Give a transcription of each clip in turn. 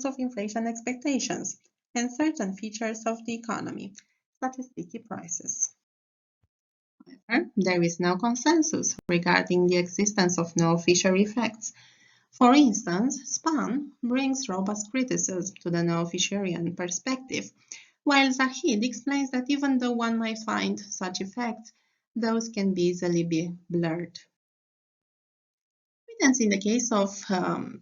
levels of inflation expectations and certain features of the economy, such as sticky prices. However, there is no consensus regarding the existence of no Fisher effects. For instance, Spahn brings robust criticism to the no-Fisherian perspective, while Zahid explains that even though one might find such effects, those can be easily be blurred. Evidence in the case of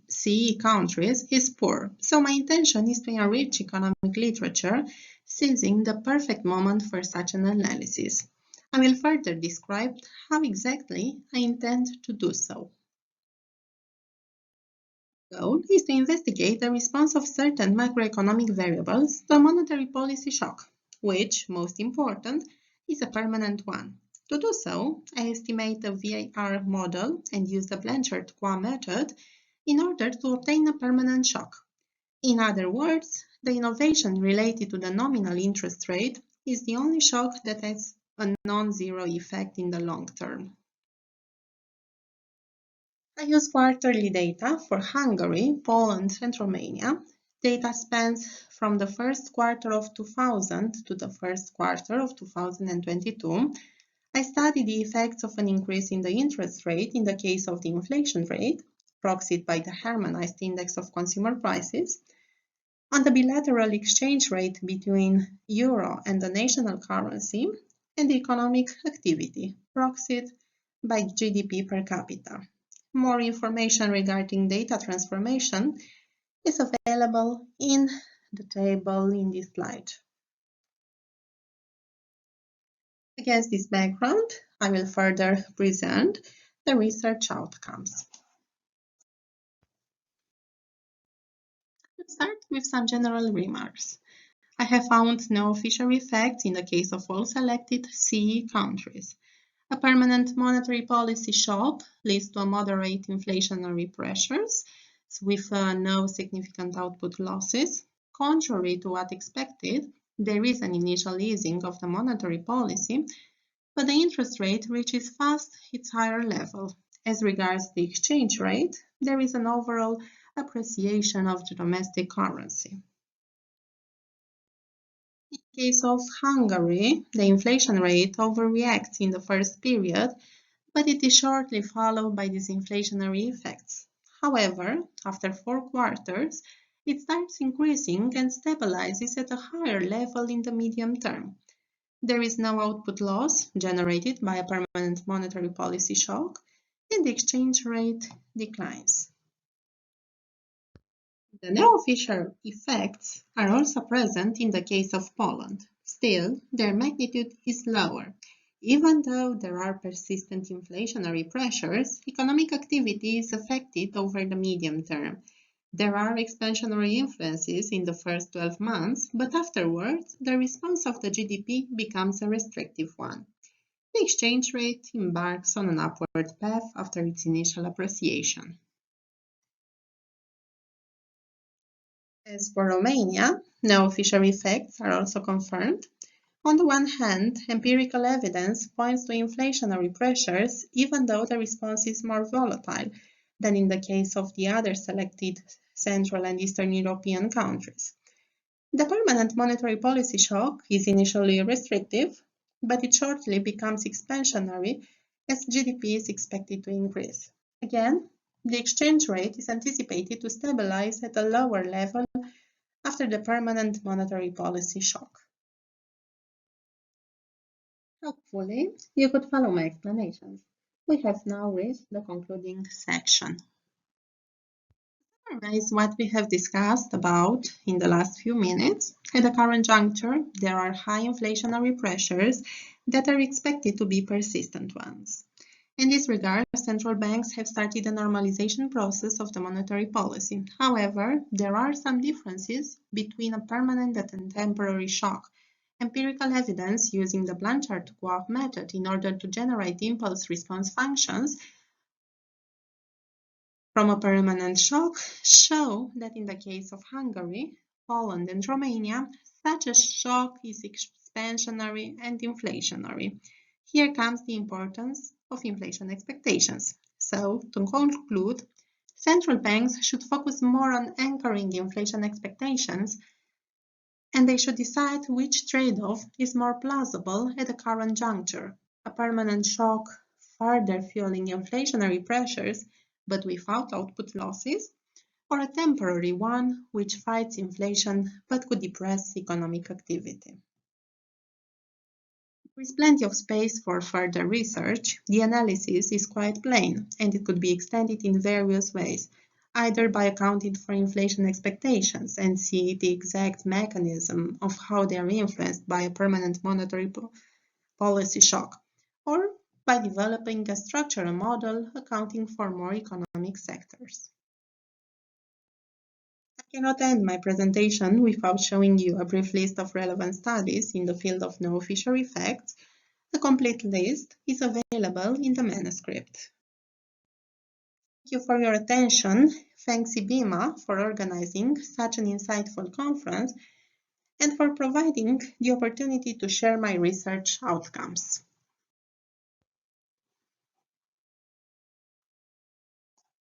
CE countries is poor, so my intention is to enrich economic literature, seizing the perfect moment for such an analysis. I will further describe how exactly I intend to do so. The goal is to investigate the response of certain macroeconomic variables to a monetary policy shock, which, most important, is a permanent one. To do so, I estimate a VAR model and use the Blanchard-Qua method in order to obtain a permanent shock. In other words, the innovation related to the nominal interest rate is the only shock that has a non-zero effect in the long term. I use quarterly data for Hungary, Poland, and Romania. Data spans from the first quarter of 2000 to the first quarter of 2022. I study the effects of an increase in the interest rate in the case of the inflation rate, proxied by the harmonized index of consumer prices, on the bilateral exchange rate between euro and the national currency, and the economic activity, proxied by GDP per capita. More information regarding data transformation is available in the table in this slide. Against this background, I will further present the research outcomes. Let's start with some general remarks. I have found no Fisher effects in the case of all selected CE countries. A permanent monetary policy shock leads to a moderate inflationary pressures with no significant output losses. Contrary to what expected, there is an initial easing of the monetary policy, but the interest rate reaches fast its higher level. As regards the exchange rate, there is an overall appreciation of the domestic currency. In the case of Hungary, the inflation rate overreacts in the first period, but it is shortly followed by disinflationary effects. However, after 4 quarters, it starts increasing and stabilizes at a higher level in the medium term. There is no output loss generated by a permanent monetary policy shock, and the exchange rate declines. The neo-Fisher effects are also present in the case of Poland. Still, their magnitude is lower. Even though there are persistent inflationary pressures, economic activity is affected over the medium term. There are expansionary influences in the first 12 months, but afterwards, the response of the GDP becomes a restrictive one. The exchange rate embarks on an upward path after its initial appreciation. As for Romania, no Fisher effects are also confirmed. On the one hand, empirical evidence points to inflationary pressures, even though the response is more volatile than in the case of the other selected Central and Eastern European countries. The permanent monetary policy shock is initially restrictive, but it shortly becomes expansionary as GDP is expected to increase. Again, the exchange rate is anticipated to stabilize at a lower level after the permanent monetary policy shock. Hopefully, you could follow my explanations. We have now reached the concluding section. To summarize what we have discussed about in the last few minutes, at the current juncture, there are high inflationary pressures that are expected to be persistent ones. In this regard, central banks have started a normalization process of the monetary policy. However, there are some differences between a permanent and a temporary shock. Empirical evidence using the Blanchard-Qua method in order to generate impulse response functions from a permanent shock show that in the case of Hungary, Poland, and Romania, such a shock is expansionary and inflationary. Here comes the importance of inflation expectations. So, to conclude, Central banks should focus more on anchoring inflation expectations, and they should decide which trade-off is more plausible at the current juncture: a permanent shock further fueling inflationary pressures but without output losses, or a temporary one which fights inflation but could depress economic activity. There is plenty of space for further research. The analysis is quite plain, and it could be extended in various ways, either by accounting for inflation expectations and see the exact mechanism of how they are influenced by a permanent monetary policy shock, or by developing a structural model accounting for more economic sectors. I cannot end my presentation without showing you a brief list of relevant studies in the field of no-fisher effects. The complete list is available in the manuscript. Thank you for your attention. Thanks IBIMA for organizing such an insightful conference and for providing the opportunity to share my research outcomes.